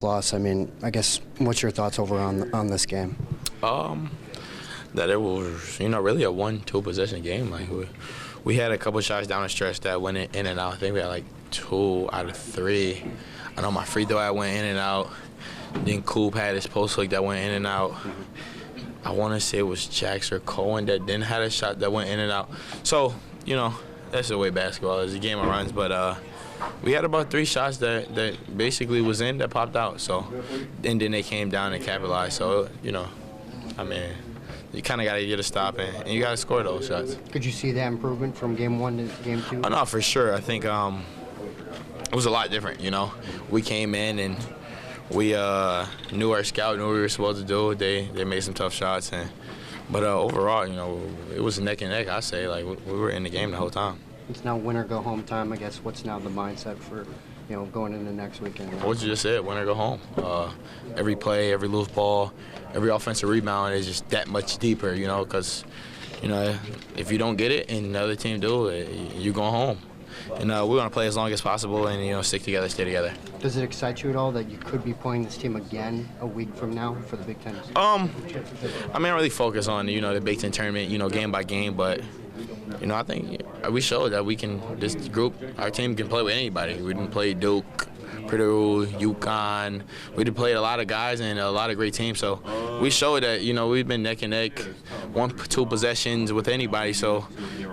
Loss. I mean, I guess what's your thoughts over on this game? That it was, really a 1-2 possession game. Like we had a couple shots down the stretch that went in and out. I think we had like 2 out of 3. I know my free throw that went in and out. Then Coop had his post hook that went in and out. I want to say it was Jax or Cohen that then had a shot that went in and out. So, that's the way basketball is. The game of runs, but we had about 3 shots that basically was in that popped out. So, and then they came down and capitalized. So, I mean, you kind of got to get a stop and you got to score those shots. Could you see that improvement from game 1 to game 2? Oh, no, for sure. I think it was a lot different. We came in and we knew our scout, knew what we were supposed to do. They made some tough shots, but overall, it was neck and neck. I say, like we were in the game the whole time. It's now win or go home time. I guess what's now the mindset for going into next weekend? What you just said, win or go home. Every play, every loose ball, every offensive rebound is just that much deeper. Because if you don't get it and the other team do, you go home. And we're going to play as long as possible and, stick together, stay together. Does it excite you at all that you could be playing this team again a week from now for the Big Ten? I don't really focus on, the Big Ten tournament, game by game. But, I think we showed that we can, this group, our team can play with anybody. We didn't play Duke, Purdue, UConn. We did play a lot of guys and a lot of great teams. So we showed that, we've been neck and neck, 1-2 possessions with anybody. So,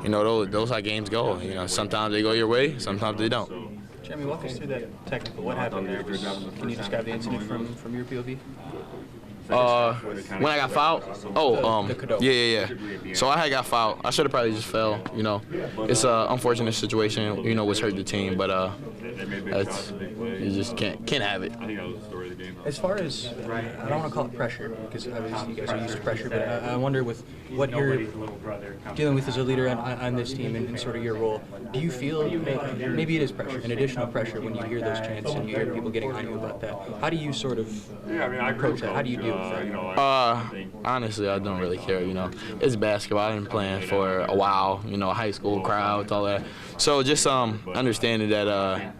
those how games go. Sometimes they go your way, sometimes they don't. Jeremy, walk us through that technical. What happened there? Can you describe the incident from your POV? When I got fouled? Yeah. So I had got fouled. I should have probably just fell, It's an unfortunate situation, which hurt the team, but you just can't have it. As far as, I don't want to call it pressure, because obviously you guys are used to pressure, but I wonder with what you're dealing with as a leader on this team and sort of your role, do you feel maybe it is pressure, an additional pressure when you hear those chants and you hear people getting on you about that? How do you sort of approach that? How do you deal with that? Honestly, I don't really care, It's basketball. I've been playing for a while, high school crowds, all that. So just understanding that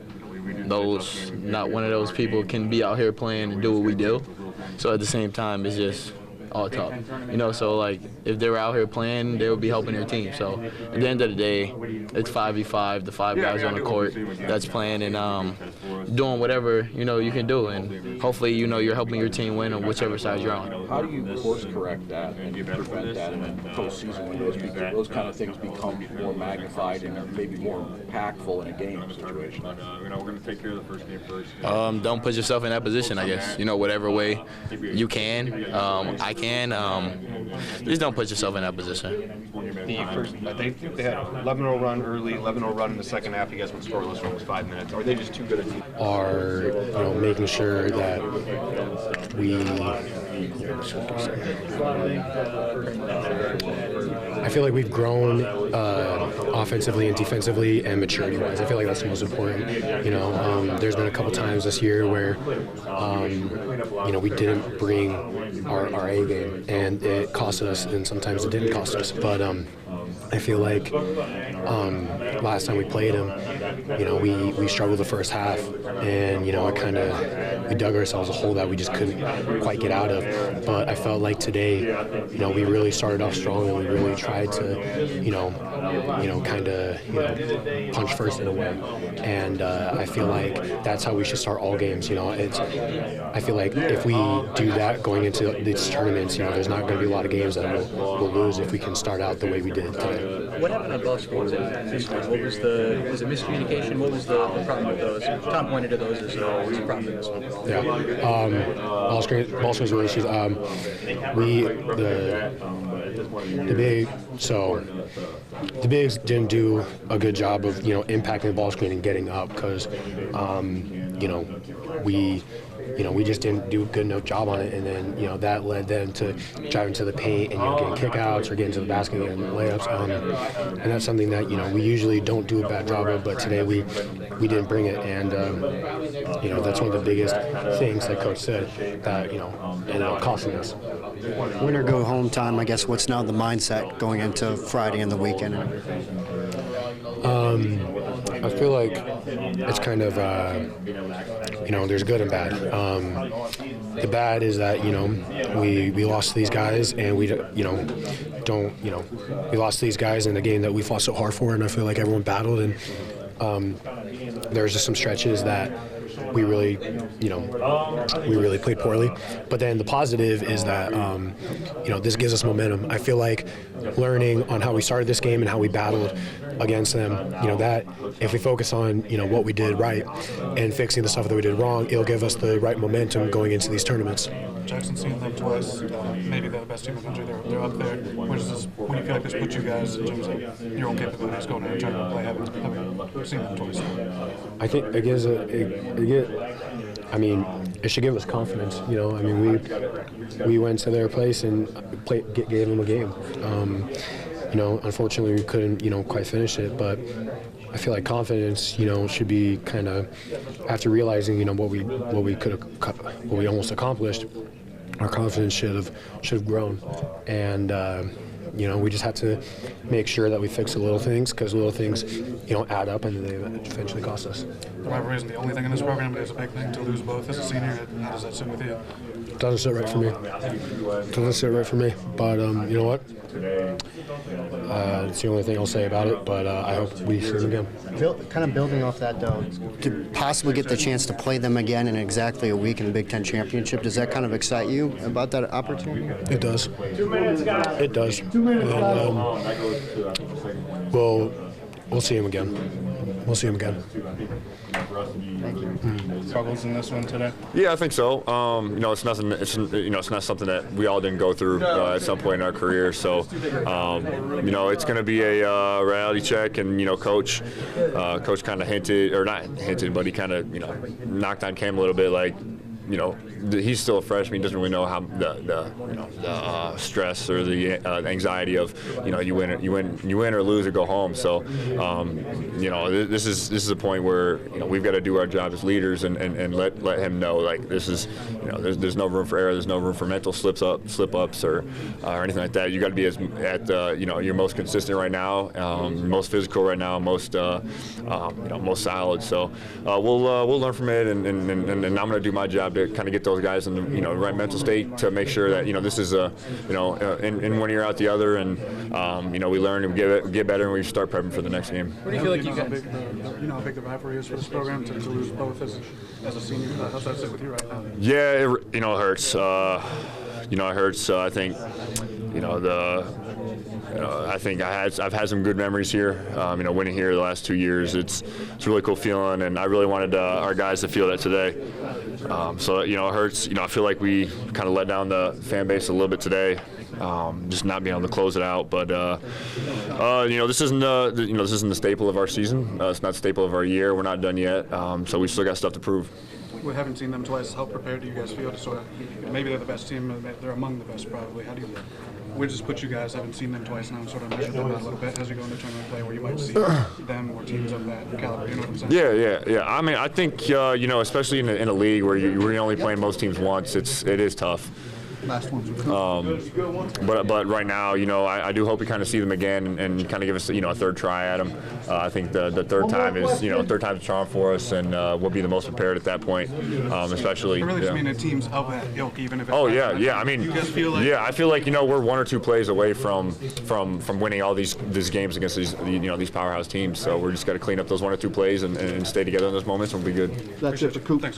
not one of those people can be out here playing and do what we do. So at the same time, it's just all talk. So like if they were out here playing, they would be helping their team. So at the end of the day, it's 5v5, the 5 guys on the court that's playing and doing whatever, you can do. And hopefully, you're helping your team win on whichever side you're on. How do you course correct that and prevent that in the postseason when those kind of things become more magnified and maybe more impactful in a game situation? We're going to take care of the first game first. Don't put yourself in that position, I guess. Whatever way you can, I can. Just don't put yourself in that position. They had an 11-0 run early, 11-0 run in the second half. You guys went scoreless for almost 5 minutes. Are they just too good a team? Are making sure that we. I feel like we've grown offensively and defensively and maturity-wise. I feel like that's the most important. There's been a couple times this year where, we didn't bring our A game, and it cost us, and sometimes it didn't cost us. But I feel like last time we played them, we struggled the first half, and we dug ourselves a hole that we just couldn't quite get out of. But I felt like today, we really started off strong, and we really tried to, punch first in a way. And I feel like that's how we should start all games. I feel like if we do that going into these tournaments, there's not going to be a lot of games that we'll lose if we can start out the way we did today. What happened on ball screens in this one? Was it miscommunication? What was the problem with those? Tom pointed to those as a problem in this one. Yeah, ball screens were issues. The bigs didn't do a good job of impacting the ball screen and getting up because we just didn't do a good enough job on it, and then that led them to driving to the paint and getting kickouts or getting to the basket and getting layups, and that's something that we usually don't do a bad job of, but today we didn't bring it, and that's one of the biggest things that Coach said that ended up costing us. Win or go home time. I guess what's now the mindset going into Friday and the weekend? I was feel like it's kind of, there's good and bad. The bad is that, we lost to these guys and we lost to these guys in a game that we fought so hard for, and I feel like everyone battled, and there's just some stretches that we really played poorly. But then the positive is that, this gives us momentum. I feel like learning on how we started this game and how we battled against them, that if we focus on, what we did right and fixing the stuff that we did wrong, it'll give us the right momentum going into these tournaments. Jackson's seen them twice. Maybe they're the best team in the country. They're up there. When do you feel like this puts you guys in terms of your own capabilities going out and trying to play, having seen them twice? I think it gives it should give us confidence. We went to their place and gave them a game. Unfortunately we couldn't, quite finish it, but I feel like confidence, should be kind of, after realizing, what we almost accomplished, our confidence should have grown, and we just have to make sure that we fix the little things, because little things, add up and they eventually cost us. The rivalry isn't the only thing in this program, but it's a big thing to lose both as a senior. How does that sit with you? Doesn't sit right for me. But you know what? It's the only thing I'll say about it, but I hope we see them again. Kind of building off that, though, to possibly get the chance to play them again in exactly a week in the Big Ten Championship, does that kind of excite you about that opportunity? It does. It does. And, we'll see him again. Thank you. Struggles in this one today? Yeah, I think so. It's nothing. It's not something that we all didn't go through at some point in our career. So, it's going to be a reality check, and coach kind of hinted, or not hinted, but he kind of knocked on Cam a little bit, like. He's still a freshman. He doesn't really know how the stress or the anxiety of you win or lose or go home. So this is a point where we've got to do our job as leaders and let him know, like, this is there's no room for error. There's no room for mental slip ups or anything like that. You got to be at your most consistent right now, most physical right now, most most solid. So we'll learn from it, and I'm going to do my job to kind of get those guys in the right mental state to make sure that this is in one ear out the other, and we learn and we get better, and we start prepping for the next game. What do you feel like how big the rivalry is for this program to lose both as a senior? How's that sit with you right now? Yeah, it hurts. It hurts. I think I've had some good memories here. Winning here the last 2 years, it's a really cool feeling, and I really wanted our guys to feel that today. So it hurts. I feel like we kind of let down the fan base a little bit today, just not being able to close it out. But this isn't the staple of our season. It's not the staple of our year. We're not done yet. So we still got stuff to prove. We haven't seen them twice. How prepared do you guys feel to sort of, maybe they're the best team, they're among the best probably. How do you, where does this put you guys? Haven't seen them twice now, and sort of measure them out a little bit as you go into tournament play, where you might see them or teams of that caliber. You know what I'm saying? Yeah. I mean, I think especially in a league where you're only playing most teams once, it is tough. Last ones. But right now, I do hope we kind of see them again and kind of give us a third try at them. I think the third time is third time's a charm for us, and we'll be the most prepared at that point, especially. I really just mean the teams of that ilk, even if. Oh yeah. I mean, you guys feel like, I feel like we're 1 or 2 plays away from winning all these games against these powerhouse teams. So we're just got to clean up those 1 or 2 plays and stay together in those moments, and we'll be good. That's it for Coop. Thanks, Coop.